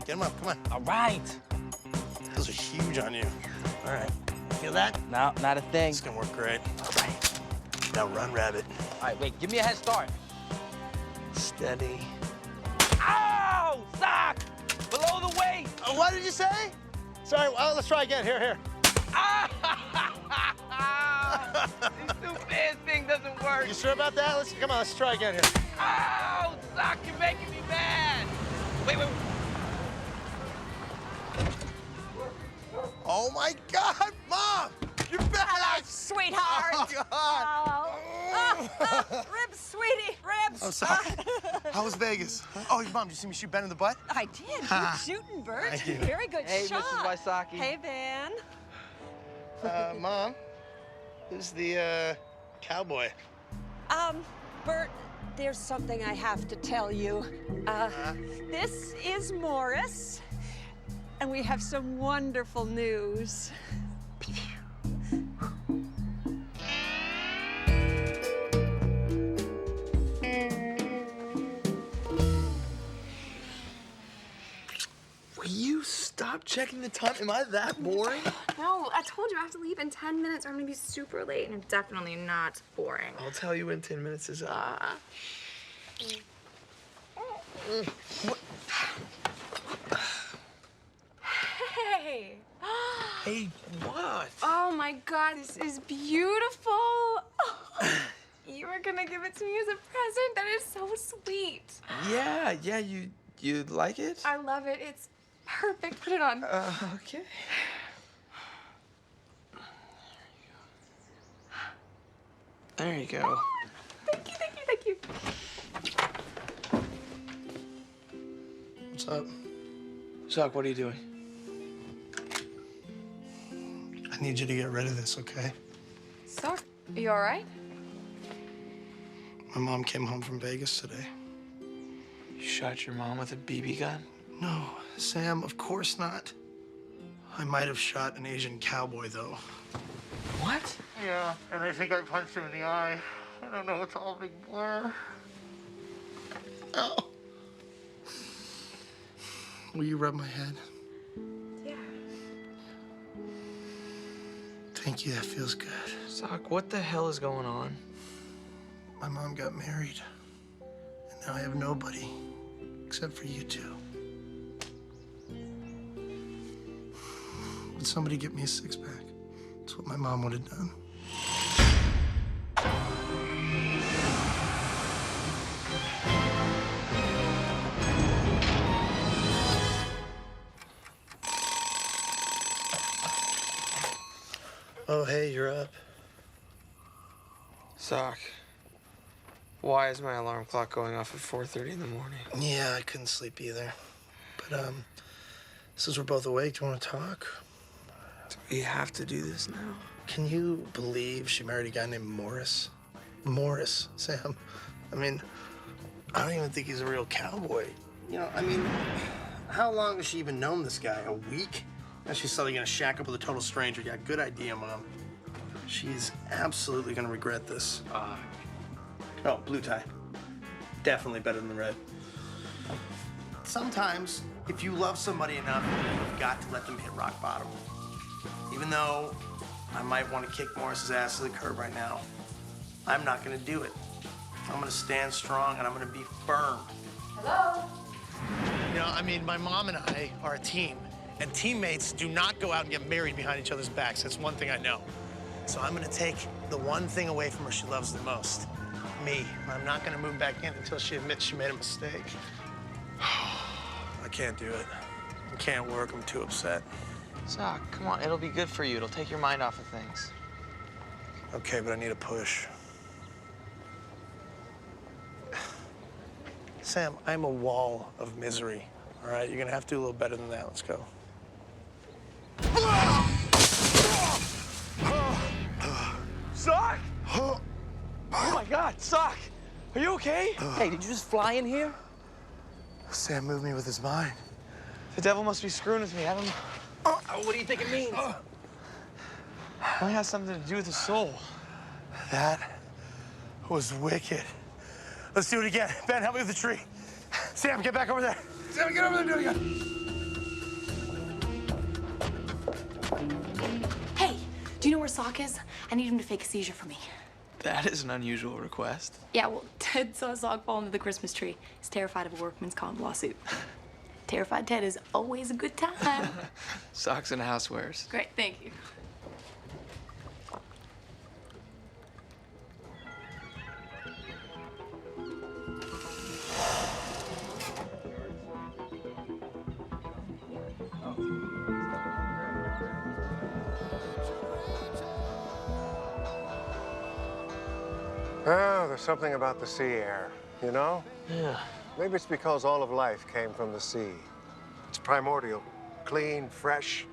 Get him up, come on. All right. Those are huge on you. All right, feel that? No, not a thing. It's gonna work great. All right. Now run, rabbit. All right, wait, give me a head start. Steady. Ow! Sock! Below the waist! What did you say? Sorry, let's try again. Here. This stupid thing doesn't work. You sure about that? Come on, let's try again here. Ow! Sock, you're making me mad! Wait. Oh my God, Mom! You're back! Hello, sweetheart. Oh, God! Ribs, sweetie, ribs. I'm sorry. How was Vegas? Oh, Mom, did you see me shoot Ben in the butt? I did. Good shooting, Bert. Thank you. Very good Hey, shot. Mrs. Wysocki. Hey, Van. Mom, who's the cowboy? Bert, there's something I have to tell you. This is Morris, and we have some wonderful news. Will you stop checking the time? Am I that boring? No, I told you I have to leave in 10 minutes or I'm gonna be super late, and I'm definitely not boring. I'll tell you when 10 minutes is up. What? Hey! Hey, what? Oh my God, this is beautiful! You were gonna give it to me as a present? That is so sweet. Yeah, you like it? I love it. It's perfect. Put it on. Okay. There you go. Thank you, thank you, thank you. What's up? Sock, what are you doing? I need you to get rid of this, okay? So, you all right? My mom came home from Vegas today. You shot your mom with a BB gun? No, Sam, of course not. I might have shot an Asian cowboy, though. What? Yeah, and I think I punched him in the eye. I don't know, it's all a big blur. Ow. Will you rub my head? Yeah. Thank you, that feels good. Sock, what the hell is going on? My mom got married, and now I have nobody except for you two. Would somebody get me a six-pack? That's what my mom would have done. Oh, hey, you're up. Sock, why is my alarm clock going off at 4:30 in the morning? Yeah, I couldn't sleep either. But, since we're both awake, do you want to talk? Do we have to do this now? Can you believe she married a guy named Morris? Morris, Sam. I mean, I don't even think he's a real cowboy. You know, I mean, how long has she even known this guy? A week? Now she's suddenly gonna shack up with a total stranger. Yeah, good idea, Mom. She's absolutely gonna regret this. Oh, blue tie. Definitely better than the red. Sometimes, if you love somebody enough, you've got to let them hit rock bottom. Even though I might want to kick Morris's ass to the curb right now, I'm not gonna do it. I'm gonna stand strong and I'm gonna be firm. Hello? You know, I mean, my mom and I are a team, and teammates do not go out and get married behind each other's backs. That's one thing I know. So I'm gonna take the one thing away from her she loves the most, me. I'm not gonna move back in until she admits she made a mistake. I can't do it. I can't work, I'm too upset. Sock, come on, it'll be good for you. It'll take your mind off of things. Okay, but I need a push. Sam, I'm a wall of misery, all right? You're gonna have to do a little better than that. Let's go. Sock! Oh my God, Sock! Are you okay? Hey, did you just fly in here? Sam moved me with his mind. The devil must be screwing with me. I don't know. What do you think it means? It only has something to do with the soul. That was wicked. Let's do it again. Ben, help me with the tree. Sam, get back over there. Sam, get over there, do it again. Sock is, I need him to fake a seizure for me. That is an unusual request. Yeah, well, Ted saw Sock fall into the Christmas tree. He's terrified of a workman's comp lawsuit. Terrified Ted is always a good time. Socks and housewares. Great, thank you. Oh, there's something about the sea air, you know? Yeah. Maybe it's because all of life came from the sea. It's primordial, clean, fresh.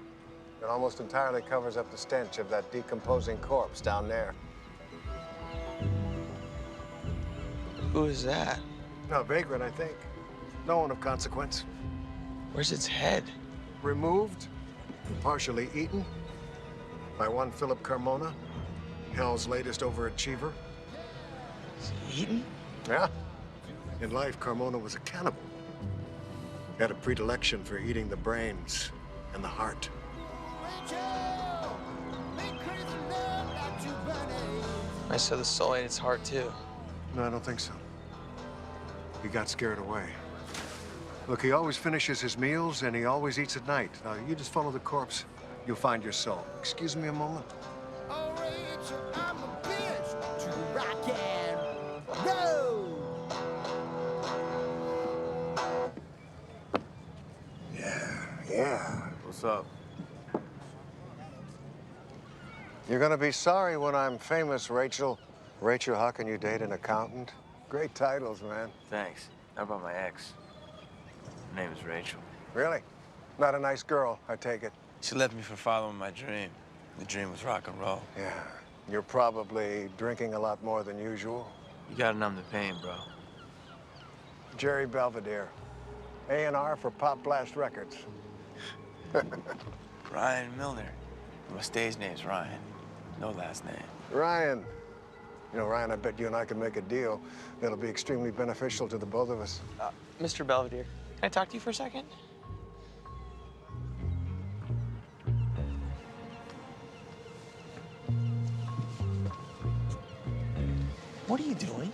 It almost entirely covers up the stench of that decomposing corpse down there. Who is that? A vagrant, I think. No one of consequence. Where's its head? Removed and partially eaten by one Philip Carmona, hell's latest overachiever. Is he eaten? Yeah. In life, Carmona was a cannibal. He had a predilection for eating the brains and the heart. I saw the soul ate its heart, too. No, I don't think so. He got scared away. Look, he always finishes his meals and he always eats at night. Now, you just follow the corpse, you'll find your soul. Excuse me a moment. Yeah. What's up? You're gonna be sorry when I'm famous, Rachel. Rachel, how can you date an accountant? Great titles, man. Thanks. How about my ex? Her name is Rachel. Really? Not a nice girl, I take it. She left me for following my dream. The dream was rock and roll. Yeah. You're probably drinking a lot more than usual. You gotta numb the pain, bro. Jerry Belvedere. A&R for Pop Blast Records. Ryan Milner. My stage name's Ryan. No last name. Ryan. You know, Ryan, I bet you and I can make a deal that'll be extremely beneficial to the both of us. Mr. Belvedere, can I talk to you for a second? What are you doing?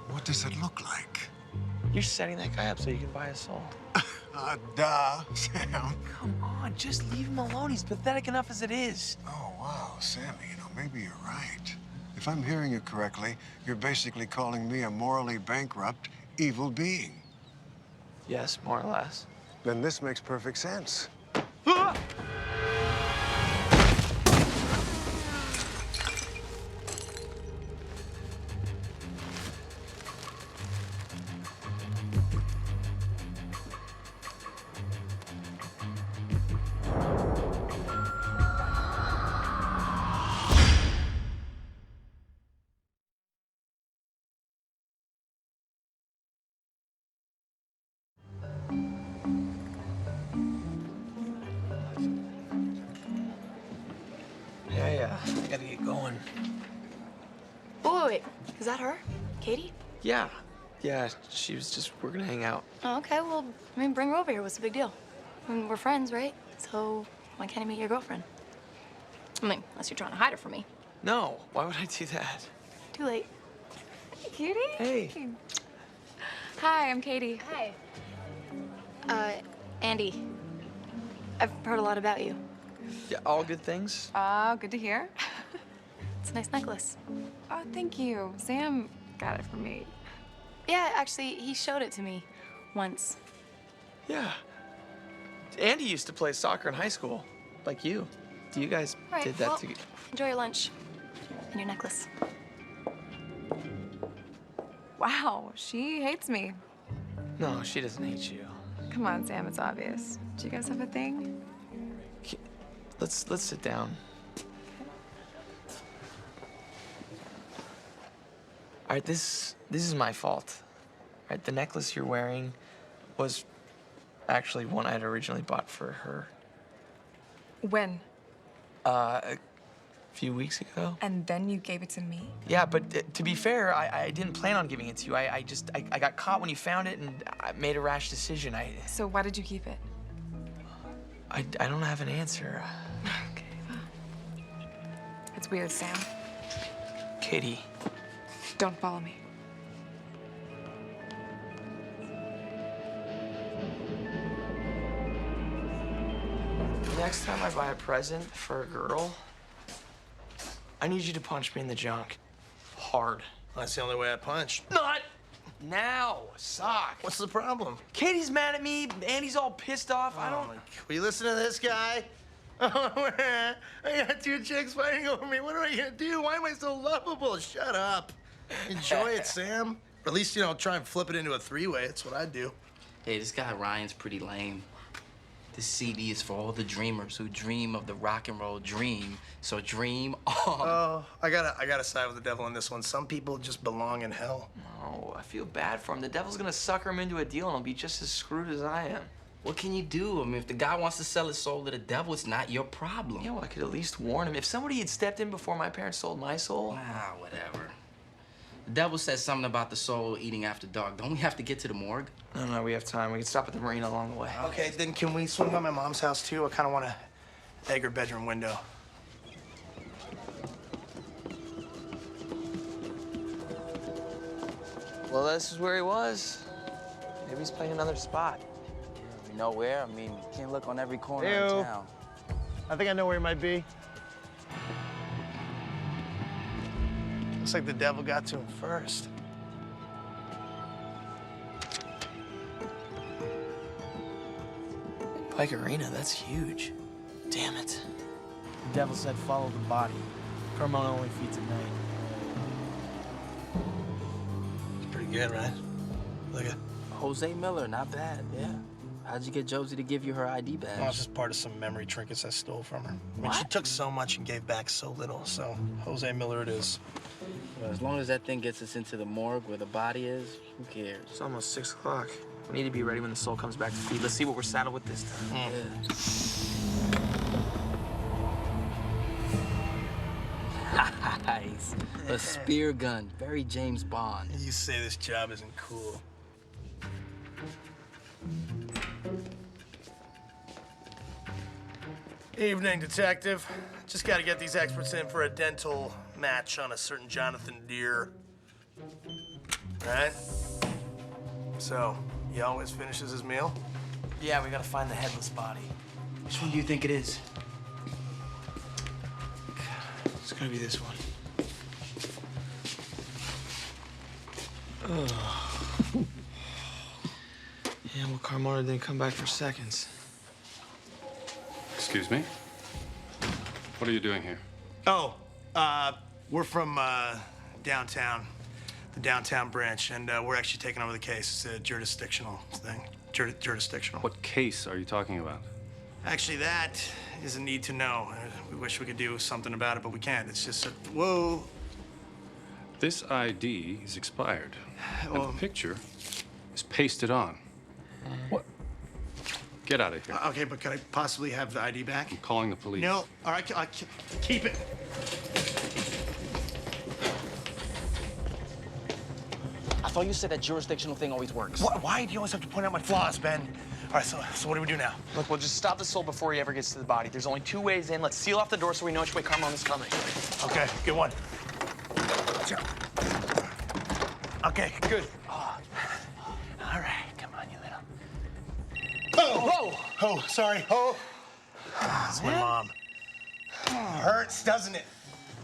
What does it look like? You're setting that guy up so you can buy a soul. Duh, Sam. Come on, just leave him alone. He's pathetic enough as it is. Oh, wow, Sammy, you know, maybe you're right. If I'm hearing you correctly, you're basically calling me a morally bankrupt, evil being. Yes, more or less. Then this makes perfect sense. Yeah, I gotta get going. Oh, wait. Is that her? Katie? Yeah, we're gonna hang out. Oh, okay, well, I mean, bring her over here. What's the big deal? I mean, we're friends, right? So why can't I meet your girlfriend? I mean, unless you're trying to hide her from me. No, why would I do that? Too late. Hey, Katie. Hey. Hi, I'm Katie. Hi. Andy. I've heard a lot about you. Yeah, all good things? Oh, good to hear. It's a nice necklace. Oh, thank you. Sam got it for me. Yeah, actually, he showed it to me once. Yeah. Andy used to play soccer in high school, like you. You guys Right, did that well, together. enjoy your lunch and your necklace. Wow, she hates me. No, she doesn't hate you. Come on, Sam, it's obvious. Do you guys have a thing? Let's sit down. All right, this is my fault. All right, the necklace you're wearing was actually one I had originally bought for her. When? A few weeks ago. And then you gave it to me? Yeah, but to be fair, I didn't plan on giving it to you. I got caught when you found it, and I made a rash decision. So why did you keep it? I don't have an answer. Okay. It's weird, Sam. Katie. Don't follow me. Next time I buy a present for a girl, I need you to punch me in the junk. Hard. That's the only way I punch. Not now, Sock. What's the problem? Katie's mad at me. Andy's all pissed off. I don't. Will you listen to this guy? I got two chicks fighting over me. What am I gonna do? Why am I so lovable? Shut up. Enjoy it, Sam. Or at least, try and flip it into a three-way. That's what I'd do. Hey, this guy Ryan's pretty lame. This CD is for all the dreamers who dream of the rock and roll dream. So dream on. Oh, I gotta side with the devil on this one. Some people just belong in hell. No, I feel bad for him. The devil's gonna sucker him into a deal and he'll be just as screwed as I am. What can you do? I mean, if the guy wants to sell his soul to the devil, it's not your problem. Yeah, well, I could at least warn him. If somebody had stepped in before my parents sold my soul. Ah, whatever. The devil says something about the soul eating after dark. Don't we have to get to the morgue? No, we have time. We can stop at the marina along the way. Okay, then can we swing by my mom's house too? I kind of want to egg her bedroom window. Well, this is where he was. Maybe he's playing another spot. You know where? I mean, you can't look on every corner Ew. in town. I think I know where he might be. Looks like the devil got to him first. Pike Arena, that's huge. Damn it. The devil said follow the body. Carmona only feeds at night. It's pretty good, right? Look at. Jose Miller, not bad, yeah. How'd you get Josie to give you her ID badge? Well, it's just part of some memory trinkets I stole from her. I mean, she took so much and gave back so little, so Jose Miller it is. Well, as long as that thing gets us into the morgue where the body is, who cares? It's almost 6 o'clock. We need to be ready when the soul comes back to feed. Let's see what we're saddled with this time. Nice. A spear gun. Very James Bond. You say this job isn't cool. Evening, Detective. Just gotta get these experts in for a dental match on a certain Jonathan Deere. Right? So, he always finishes his meal? Yeah, we gotta find the headless body. Which one do you think it is? It's gonna be this one. Oh. Yeah, well, Carmona didn't come back for seconds. Excuse me? What are you doing here? Oh, we're from downtown, the downtown branch, and we're actually taking over the case. It's a jurisdictional thing. Jurisdictional. What case are you talking about? Actually, that is a need to know. We wish we could do something about it, but we can't. It's just a, whoa. This ID is expired, and the picture is pasted on. What? Get out of here. Okay, but could I possibly have the ID back? I'm calling the police. No. All right, keep it. I thought you said that jurisdictional thing always works. Why do you always have to point out my flaws, Ben? All right, so what do we do now? Look, we'll just stop the soul before he ever gets to the body. There's only 2 ways in. Let's seal off the door so we know which way Carmona's coming. Okay, good one. Okay, good. Oh. All right, come on, you little. Oh! Whoa! Oh, sorry. Oh! That's my mom. Hurts, doesn't it?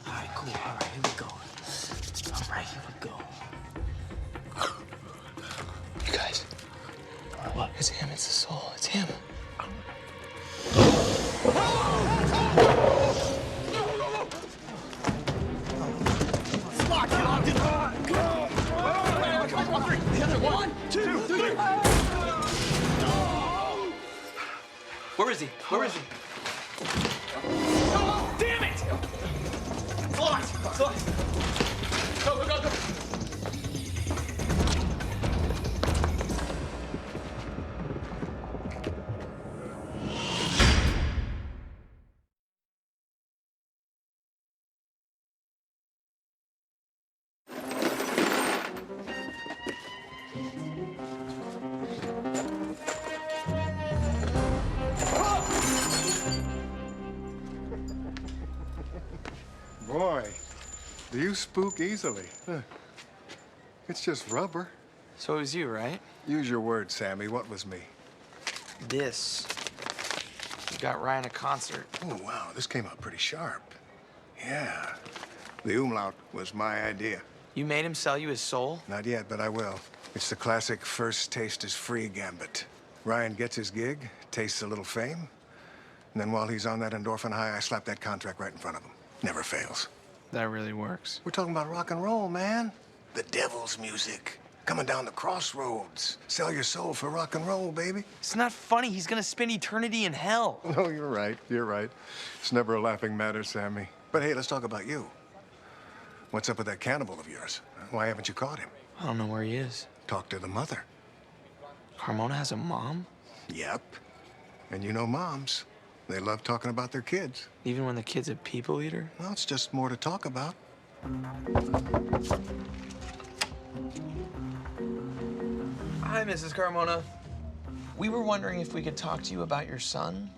All right, cool. All right, here we go. All right, here we go. You guys. What? It's him. It's the soul. It's him. Lock, you locked it. The other 1, 2, 3. Where is he? Where is he? Oh, damn it! It's locked. It's locked. Go, go, go, go. You spook easily. Huh. It's just rubber. So it was you, right? Use your words, Sammy. What was me? This. You got Ryan a concert. Oh, wow. This came out pretty sharp. Yeah. The umlaut was my idea. You made him sell you his soul? Not yet, but I will. It's the classic first taste is free gambit. Ryan gets his gig, tastes a little fame, and then while he's on that endorphin high, I slap that contract right in front of him. Never fails. That really works. We're talking about rock and roll, man. The devil's music. Coming down the crossroads. Sell your soul for rock and roll, baby. It's not funny. He's gonna spend eternity in hell. No, you're right. You're right. It's never a laughing matter, Sammy. But hey, let's talk about you. What's up with that cannibal of yours? Why haven't you caught him? I don't know where he is. Talk to the mother. Carmona has a mom? Yep. And you know moms. They love talking about their kids. Even when the kid's a people eater? Well, it's just more to talk about. Hi, Mrs. Carmona. We were wondering if we could talk to you about your son.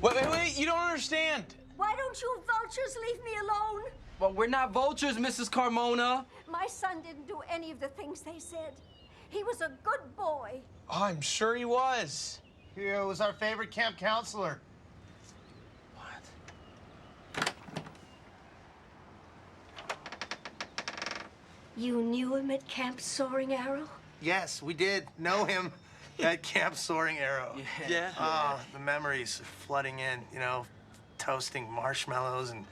Wait, you don't understand. Why don't you vultures leave me alone? Well, we're not vultures, Mrs. Carmona. My son didn't do any of the things they said. He was a good boy. Oh, I'm sure he was. He was our favorite camp counselor. You knew him at Camp Soaring Arrow? Yes, we did know him at Camp Soaring Arrow. Yeah. Oh, the memories flooding in, you know, toasting marshmallows and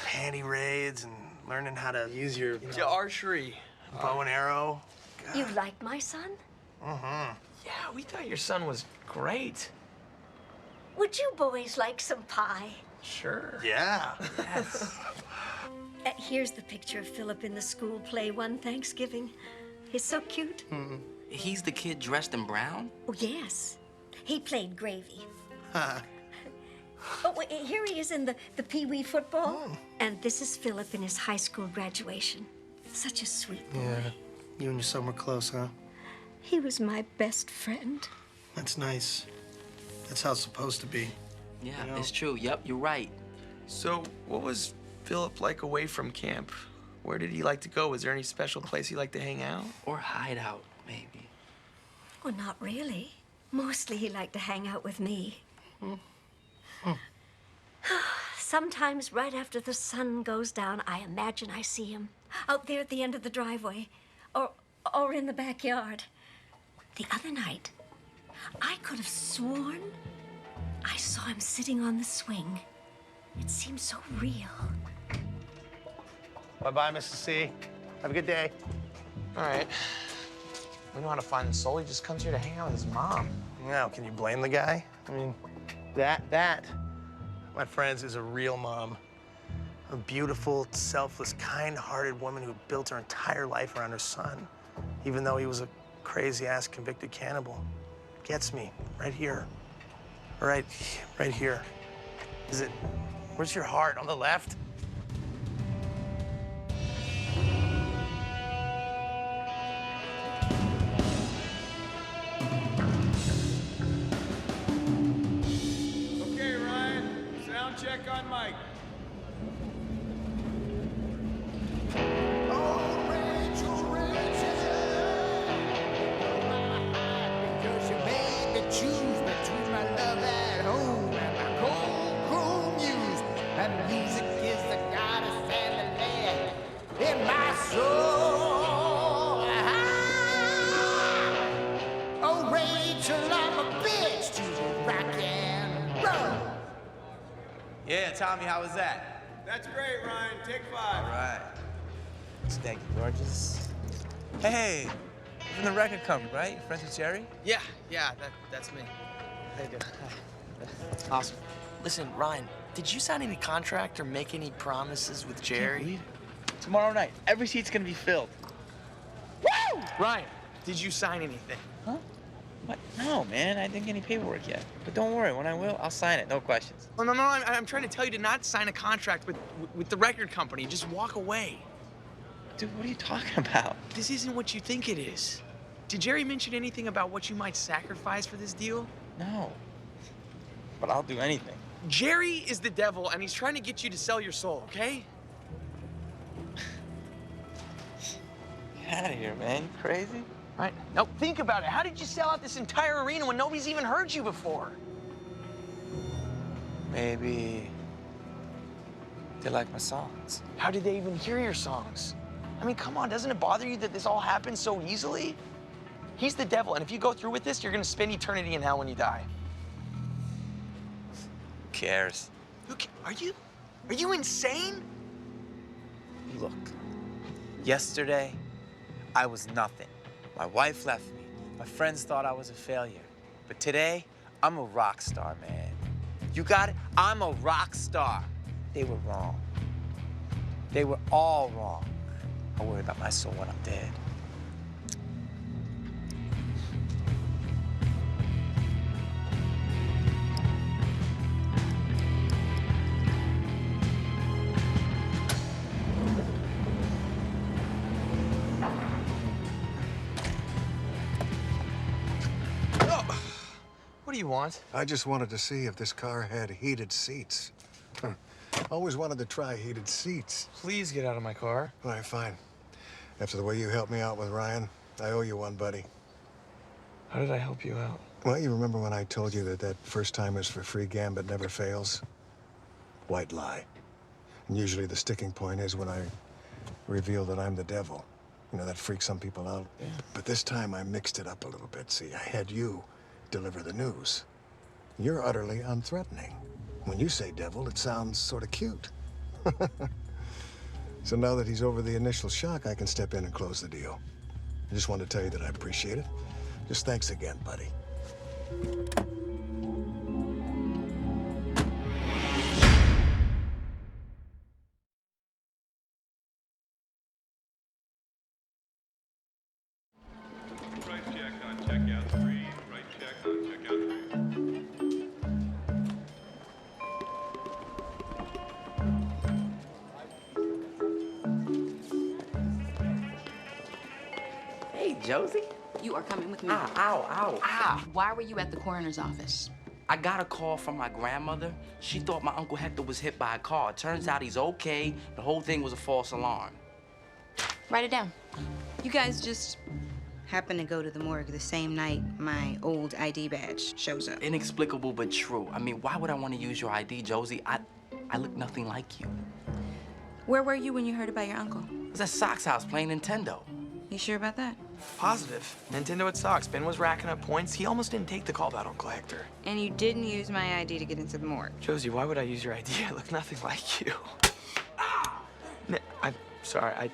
panty raids and learning how to use your Archery. bow and arrow. You like my son? Mm-hmm. Yeah, we thought your son was great. Would you boys like some pie? Sure. Yeah. Yes. Here's the picture of Philip in the school play one Thanksgiving. He's so cute. Mm-hmm. He's the kid dressed in brown? Oh, yes. He played Gravy. Huh. Oh, wait, here he is in the Pee Wee football. Oh. And this is Philip in his high school graduation. Such a sweet boy. Yeah. You and your son were close, huh? He was my best friend. That's nice. That's how it's supposed to be. Yeah, You know? it's true. Yep, you're right. So, what was Philip like away from camp? Where did he like to go? Was there any special place he liked to hang out? Or hide out, maybe. Well, not really. Mostly he liked to hang out with me. Sometimes right after the sun goes down, I imagine I see him out there at the end of the driveway or in the backyard. The other night, I could have sworn I saw him sitting on the swing. It seemed so real. Bye-bye, Mrs. C. Have a good day. All right. We know how to find the soul. He just comes here to hang out with his mom. Now, can you blame the guy? I mean, that, my friends, is a real mom. A beautiful, selfless, kind-hearted woman who built her entire life around her son, even though he was a crazy-ass convicted cannibal. Gets me right here. Right here. Is it, where's your heart? On the left? Okay, Ryan. Sound check on Mike. Yeah, Tommy, how was that? That's great, Ryan. Take 5. All right. Thank you, gorgeous. Hey, you're from the record company, right? You're friends with Jerry? Yeah, that's me. How you doing? Awesome. Listen, Ryan, did you sign any contract or make any promises with Jerry? Tomorrow night, every seat's gonna be filled. Woo! Ryan, did you sign anything? Huh? What? No, man, I didn't get any paperwork yet. But don't worry, when I will, I'll sign it, no questions. Oh, no, I'm trying to tell you to not sign a contract with the record company. Just walk away. Dude, what are you talking about? This isn't what you think it is. Did Jerry mention anything about what you might sacrifice for this deal? No. But I'll do anything. Jerry is the devil, and he's trying to get you to sell your soul, okay? out of here, man. You crazy? Right? Now, think about it. How did you sell out this entire arena when nobody's even heard you before? Maybe they like my songs. How did they even hear your songs? I mean, come on, doesn't it bother you that this all happened so easily? He's the devil, and if you go through with this, you're gonna spend eternity in hell when you die. Who cares? Are you insane? Look, yesterday, I was nothing. My wife left me. My friends thought I was a failure. But today, I'm a rock star, man. You got it? I'm a rock star. They were wrong. They were all wrong. I worry about my soul when I'm dead. What do you want? I just wanted to see if this car had heated seats. Always wanted to try heated seats. Please get out of my car. All right, fine. After the way you helped me out with Ryan, I owe you one, buddy. How did I help you out? Well, you remember when I told you that first timers for free gambit never fails? White lie. And usually the sticking point is when I reveal that I'm the devil. You know, that freaks some people out. Yeah. But this time I mixed it up a little bit. See, I had you deliver the news. You're utterly unthreatening. When you say devil, it sounds sort of cute. So now that he's over the initial shock, I can step in and close the deal. I just wanted to tell you that I appreciate it. Just thanks again, buddy. Right check on checkout 3. Right check on checkout 3. Hey, Josie. You are coming with me. Ow, ow, ow, ow. Why were you at the coroner's office? I got a call from my grandmother. She thought my Uncle Hector was hit by a car. Turns out he's okay. The whole thing was a false alarm. Write it down. You guys just happen to go to the morgue the same night my old ID badge shows up. Inexplicable but true. I mean, why would I want to use your ID, Josie? I look nothing like you. Where were you when you heard about your uncle? I was at Sock's house playing Nintendo. You sure about that? Positive. Nintendo at Sox. Ben was racking up points. He almost didn't take the call about Uncle Hector. And you didn't use my ID to get into the morgue? Josie, why would I use your ID? I look nothing like you. I'm sorry,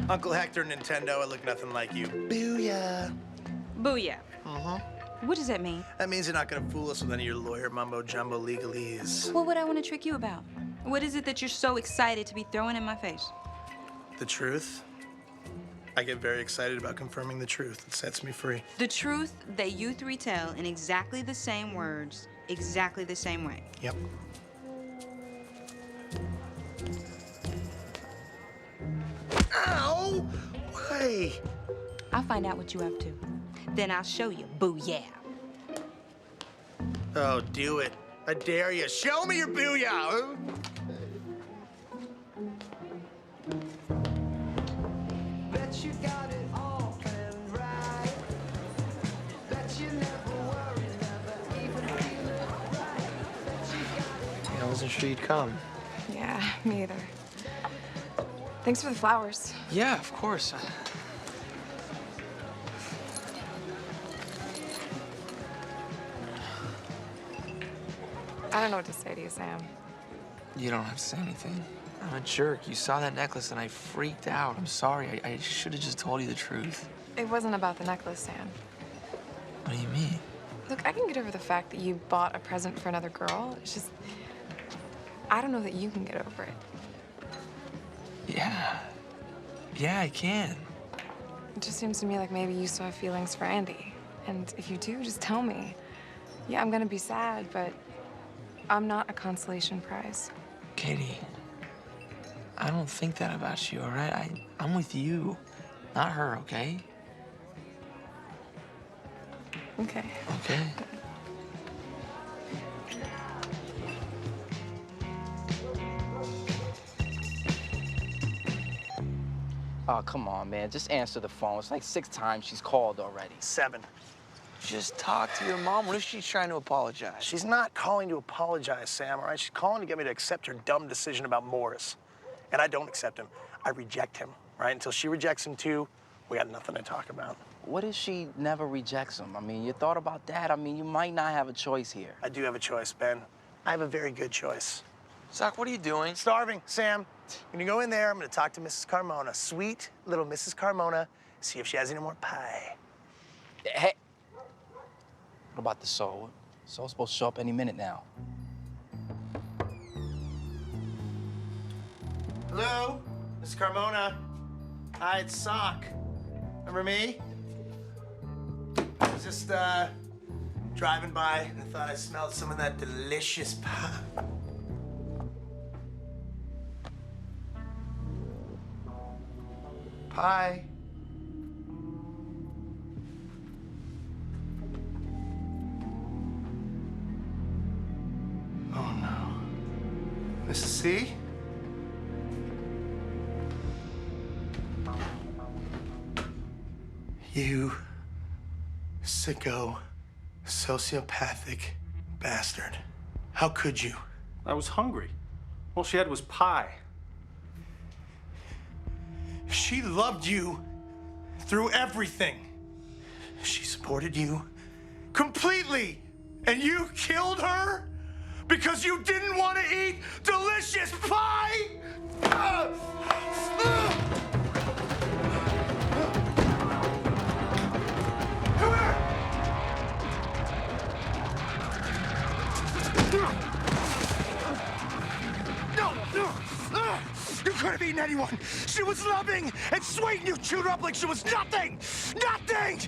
Uncle Hector, Nintendo, I look nothing like you. Booyah. Booyah. Uh-huh. What does that mean? That means you're not gonna fool us with any of your lawyer mumbo-jumbo legalese. What would I want to trick you about? What is it that you're so excited to be throwing in my face? The truth? I get very excited about confirming the truth. It sets me free. The truth that you three tell in exactly the same words, exactly the same way. Yep. Ow! Why? I'll find out what you're up to. Then I'll show you. Booyah. Oh, do it. I dare you. Show me your booyah! Bet you got it all planned right. Bet you never worry, never even feel it right. Bet you got it. I wasn't sure you'd come. Yeah, me either. Thanks for the flowers. Yeah, of course. I don't know what to say to you, Sam. You don't have to say anything. I'm a jerk. You saw that necklace and I freaked out. I'm sorry. I should have just told you the truth. It wasn't about the necklace, Sam. What do you mean? Look, I can get over the fact that you bought a present for another girl. It's just, I don't know that you can get over it. Yeah. Yeah, I can. It just seems to me like maybe you still have feelings for Andy. And if you do, just tell me. Yeah, I'm gonna be sad, but I'm not a consolation prize. Katie, I don't think that about you, all right? I'm with you, not her, okay? Okay. Okay. Oh, come on, man. Just answer the phone. It's like 6 times she's called already. 7. Just talk to your mom. What if she's trying to apologize? She's not calling to apologize, Sam, all right? She's calling to get me to accept her dumb decision about Morris. And I don't accept him. I reject him, right? Until she rejects him, too, we got nothing to talk about. What if she never rejects him? I mean, you thought about that? I mean, you might not have a choice here. I do have a choice, Ben. I have a very good choice. Zach, what are you doing? Starving, Sam. I'm gonna go in there, I'm gonna talk to Mrs. Carmona. Sweet little Mrs. Carmona, see if she has any more pie. Hey. What about the soul? Soul's supposed to show up any minute now. Hello, Mrs. Carmona. Hi, it's Sock. Remember me? I was just, driving by and I thought I smelled some of that delicious pie. Pie. Oh no. Mrs. C? You sicko, sociopathic bastard. How could you? I was hungry. All she had was pie. She loved you through everything. She supported you completely. And you killed her because you didn't want to eat delicious pie? Come here! No! You could have eaten anyone. She was loving and sweet, and you chewed her up like she was nothing! Nothing!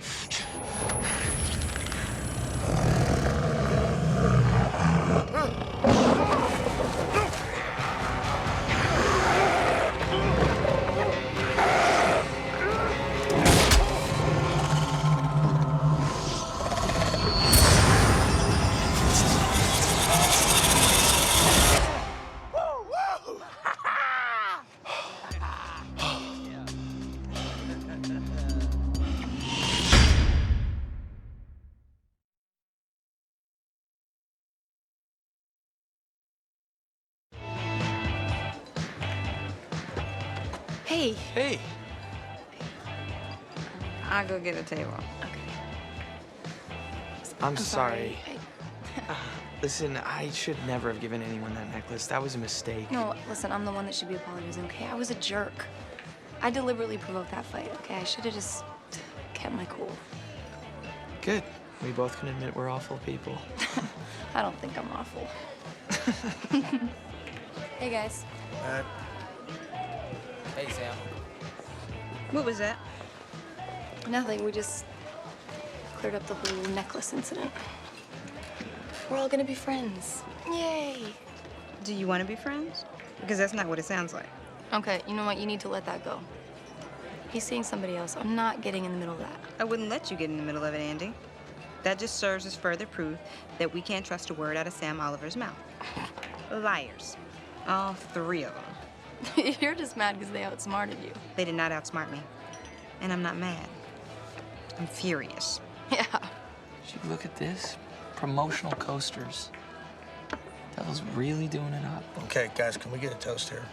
Hey. Hey. I'll go get a table. I'm sorry. Listen, I should never have given anyone that necklace. That was a mistake. No, listen, I'm the one that should be apologizing, okay? I was a jerk. I deliberately provoked that fight, okay? I should have just kept my cool. Good. We both can admit we're awful people. I don't think I'm awful. Hey, guys. Hey, Sam. What was that? Nothing. We just cleared up the whole necklace incident. We're all gonna be friends. Yay! Do you want to be friends? Because that's not what it sounds like. Okay, you know what? You need to let that go. He's seeing somebody else. I'm not getting in the middle of that. I wouldn't let you get in the middle of it, Andy. That just serves as further proof that we can't trust a word out of Sam Oliver's mouth. Liars. All 3 of them. You're just mad because they outsmarted you. They did not outsmart me. And I'm not mad. I'm furious. Yeah. Should look at this. Promotional coasters. Devil's really doing it up. Okay, guys, can we get a toast here?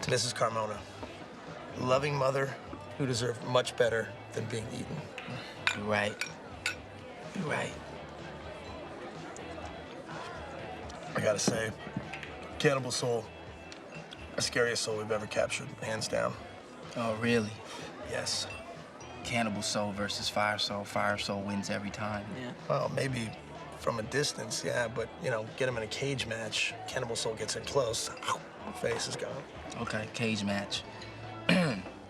To Mrs. Carmona. Loving mother who deserved much better than being eaten. You're right. You're right. I gotta say, Cannibal Soul, the scariest soul we've ever captured, hands down. Oh, really? Yes. Cannibal Soul versus Fire Soul. Fire Soul wins every time. Yeah. Well, maybe from a distance, yeah, but, you know, get him in a cage match, Cannibal Soul gets in close, face is gone. Okay, cage match.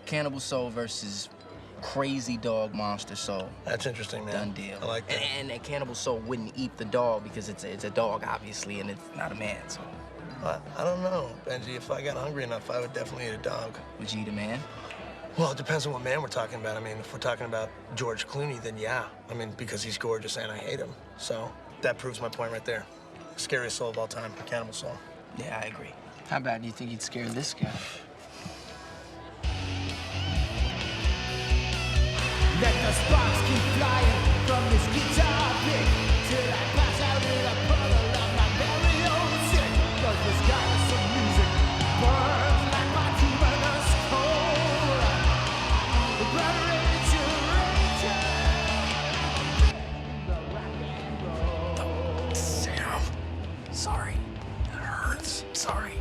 Cannibal Soul versus Crazy Dog Monster Soul. That's interesting, man. Done deal. I like that. And Cannibal Soul wouldn't eat the dog because it's a dog, obviously, and it's not a man, so. I don't know, Benji. If I got hungry enough, I would definitely eat a dog. Would you eat a man? Well, it depends on what man we're talking about. I mean, if we're talking about George Clooney, then yeah. I mean, because he's gorgeous and I hate him. So that proves my point right there. Scariest soul of all time, Cannibal Soul. Yeah, I agree. How bad do you think you'd scare this guy? Let the sparks keep flying from this guitar pick till I pass out in a puddle of my very own sick. 'Cause this goddess of music burns like my humanist cold. But Rachel, Sam, sorry. That hurts. Sorry.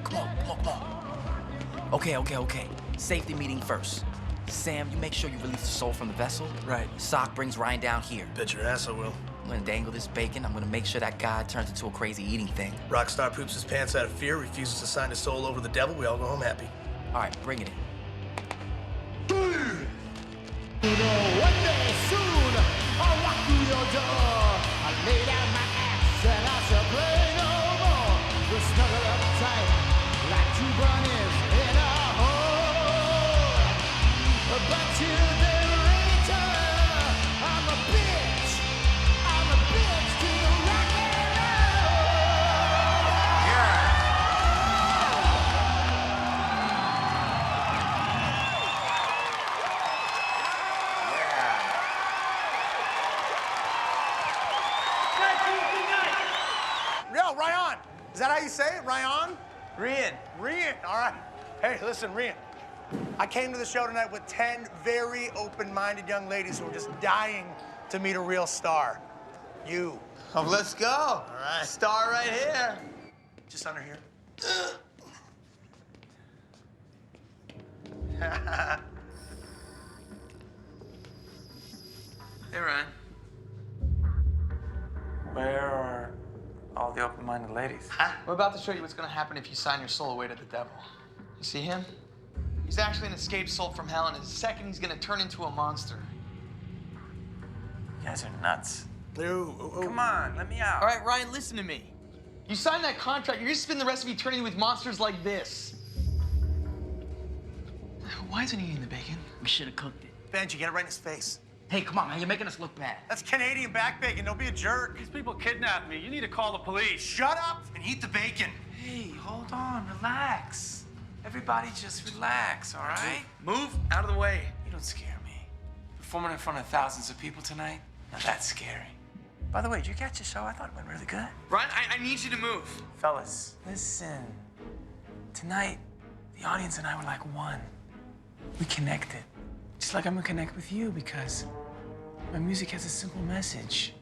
Come on. Okay. Safety meeting first. Sam, you make sure you release the soul from the vessel. Right. Sock brings Ryan down here. Bet your ass I will. I'm gonna dangle this bacon. I'm gonna make sure that guy turns into a crazy eating thing. Rockstar poops his pants out of fear, refuses to sign his soul over the devil. We all go home happy. All right, bring it in. one day soon I'll walk through your door. I lay down my axe and I shall play no more. We'll snuggle up tight like two bunnies in a hole. But till then, Rachel, I'm a bitch. I'm a bitch to the rock and Yo, Ryan! Is that how you say it, Ryan? Rian. Rian, all right. Hey, listen, Rian. I came to the show tonight with 10 very open-minded young ladies who are just dying to meet a real star. You. Oh, let's go. All right. Star right here. Just under here. Hey, Ryan. Where are all the open-minded ladies? We're about to show you what's gonna happen if you sign your soul away to the devil. You see him? He's actually an escaped soul from hell, and in a second he's gonna turn into a monster. You guys are nuts. Ooh. Come on, let me out. All right, Ryan, listen to me. You signed that contract, you're gonna spend the rest of eternity with monsters like this. Why isn't he eating the bacon? We should have cooked it. Benji, get it right in his face. Hey, come on, man. You're making us look bad. That's Canadian back bacon. Don't be a jerk. These people kidnapped me. You need to call the police. Shut up and eat the bacon. Hey, hold on, relax. Everybody just relax, all right? Move out of the way. You don't scare me. Performing in front of thousands of people tonight? Now that's scary. By the way, did you catch the show? I thought it went really good. Ryan, I need you to move. Fellas, listen. Tonight, the audience and I were like one. We connected. Just like I'm gonna connect with you because my music has a simple message.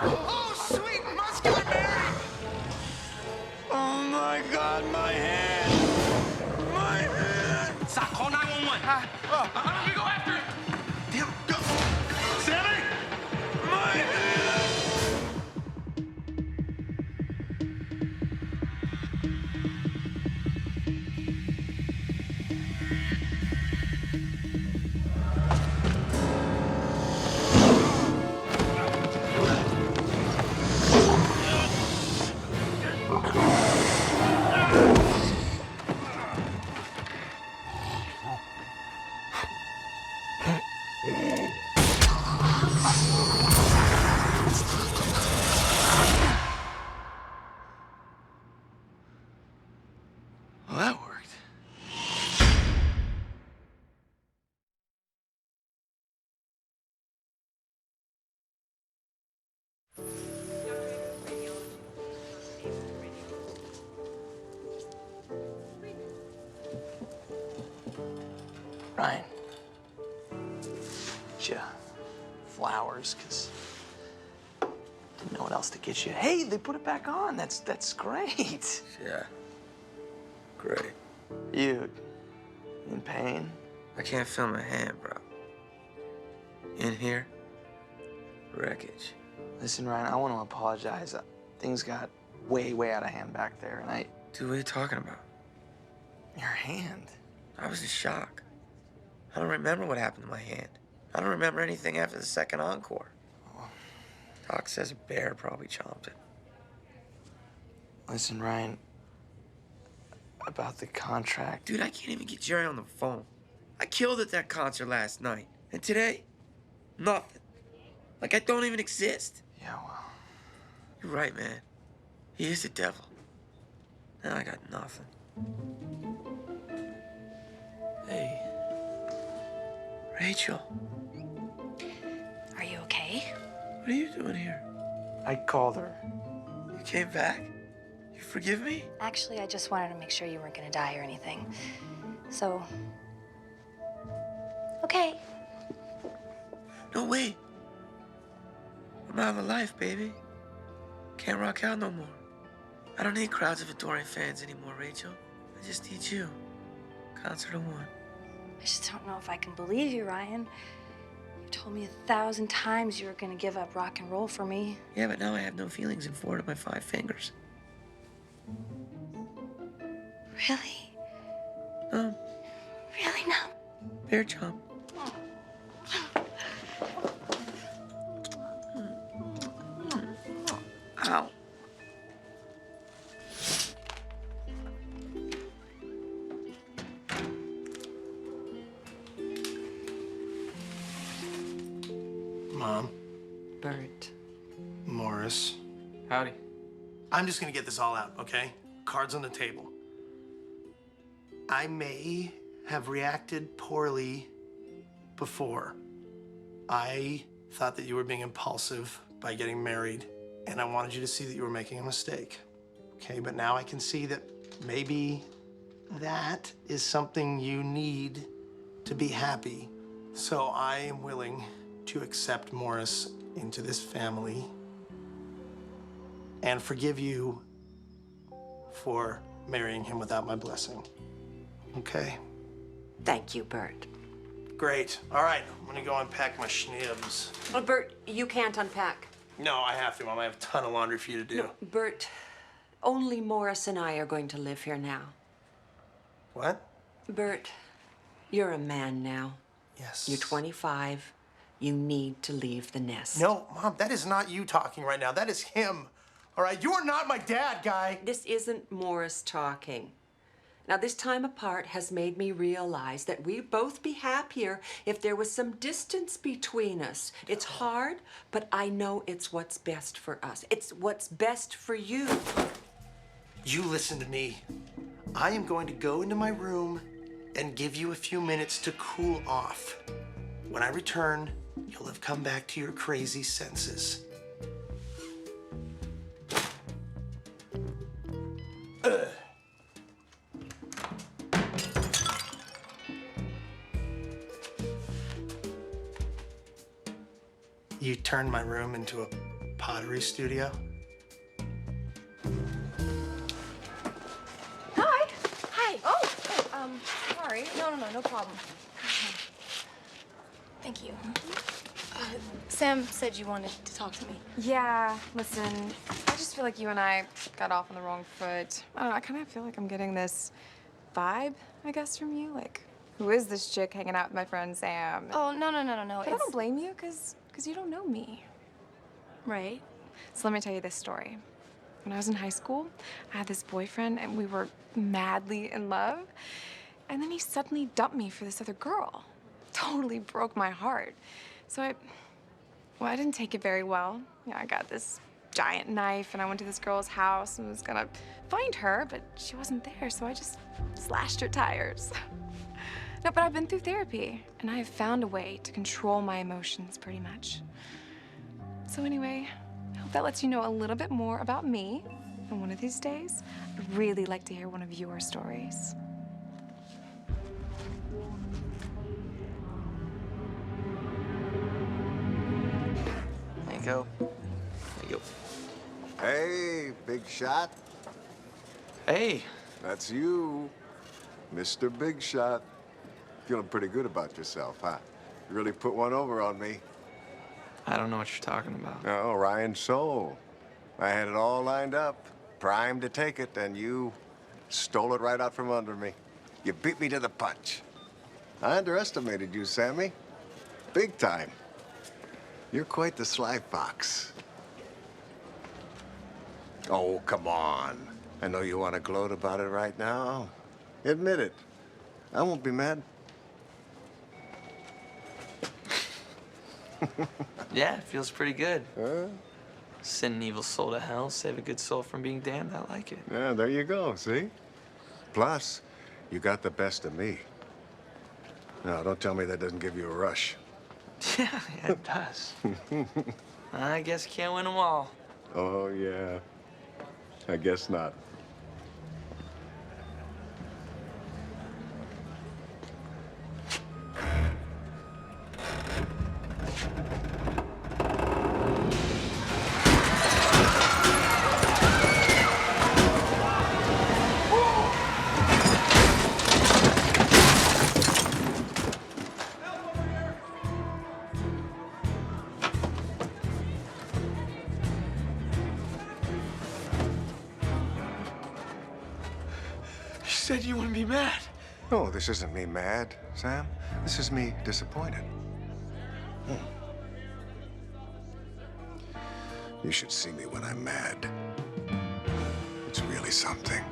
Oh, sweet muscular Mary! Oh my God, my hand! My hand! Stop, call 911. I'm gonna go after him. Damn, go! Sammy! My hand! Well, that worked. Ryan. Get you flowers, because didn't know what else to get you. Hey, they put it back on. That's great. Yeah. Great. You in pain? I can't feel my hand, bro. In here, wreckage. Listen, Ryan, I want to apologize. Things got way out of hand back there, and Dude, what are you talking about? your hand. I was in shock. I don't remember what happened to my hand. I don't remember anything after the second encore. Doc says a bear probably chomped it. Listen, Ryan, about the contract. Dude, I can't even get Jerry on the phone. I killed at that concert last night. And today, nothing. Like I don't even exist. Yeah, well. You're right, man. He is the devil. And I got nothing. Hey. Rachel. Are you okay? What are you doing here? I called her. You came back? You forgive me? Actually, I just wanted to make sure you weren't gonna die or anything. So, okay. No, wait. I'm out of life, baby. Can't rock out no more. I don't need crowds of adoring fans anymore, Rachel. I just need you. Concert of one. I just don't know if I can believe you, Ryan. You told me 1,000 times you were gonna give up rock and roll for me. Yeah, but now I have no feelings in 4 of my 5 fingers. Really? No. Really no? Bear chomp. Ow. Mom. Bert. Morris. Howdy. I'm just gonna get this all out, okay? Cards on the table. I may have reacted poorly before. I thought that you were being impulsive by getting married, and I wanted you to see that you were making a mistake. Okay, but now I can see that maybe that is something you need to be happy. So I am willing to accept Morris into this family and forgive you for marrying him without my blessing. Okay? Thank you, Bert. Great. All right, I'm gonna go unpack my schnibs. Oh, Bert, you can't unpack. No, I have to, Mom. I have a ton of laundry for you to do. No, Bert, only Morris and I are going to live here now. What? Bert, you're a man now. Yes. You're 25. You need to leave the nest. No, Mom, that is not you talking right now. That is him. All right, you are not my dad, guy. This isn't Morris talking. Now, this time apart has made me realize that we'd both be happier if there was some distance between us. It's hard, but I know it's what's best for us. It's what's best for you. You listen to me. I am going to go into my room and give you a few minutes to cool off. When I return, you'll have come back to your crazy senses. Ugh. You turned my room into a pottery studio? Hi. Hi. Oh, sorry. No problem. Thank you. Sam said you wanted to talk to me. Yeah, listen, I just feel like you and I got off on the wrong foot. I don't know, I kind of feel like I'm getting this vibe, I guess, from you. Like, who is this chick hanging out with my friend Sam? Oh, no. But I don't blame you, because you don't know me. Right. So let me tell you this story. When I was in high school, I had this boyfriend, and we were madly in love. And then he suddenly dumped me for this other girl. Totally broke my heart. So I didn't take it very well. I got this giant knife, and I went to this girl's house and was gonna find her, but she wasn't there, so I just slashed her tires. No, but I've been through therapy, and I have found a way to control my emotions pretty much. So anyway, I hope that lets you know a little bit more about me. And one of these days, I'd really like to hear one of your stories. There you go. There you go. Hey, big shot. Hey. That's you, Mr. Big Shot. Feeling pretty good about yourself, huh? You really put one over on me. I don't know what you're talking about. Oh, Ryan Soul. I had it all lined up, primed to take it, and you stole it right out from under me. You beat me to the punch. I underestimated you, Sammy. Big time. You're quite the sly fox. Oh, come on. I know you want to gloat about it right now. Admit it. I won't be mad. Yeah, it feels pretty good. Send an evil soul to hell, save a good soul from being damned. I like it. Yeah, there you go, see? Plus, you got the best of me. No, don't tell me that doesn't give you a rush. Yeah, it does. I guess you can't win them all. Oh, yeah. I guess not. You said you wouldn't be mad. No, this isn't me mad, Sam. This is me disappointed. You should see me when I'm mad. It's really something.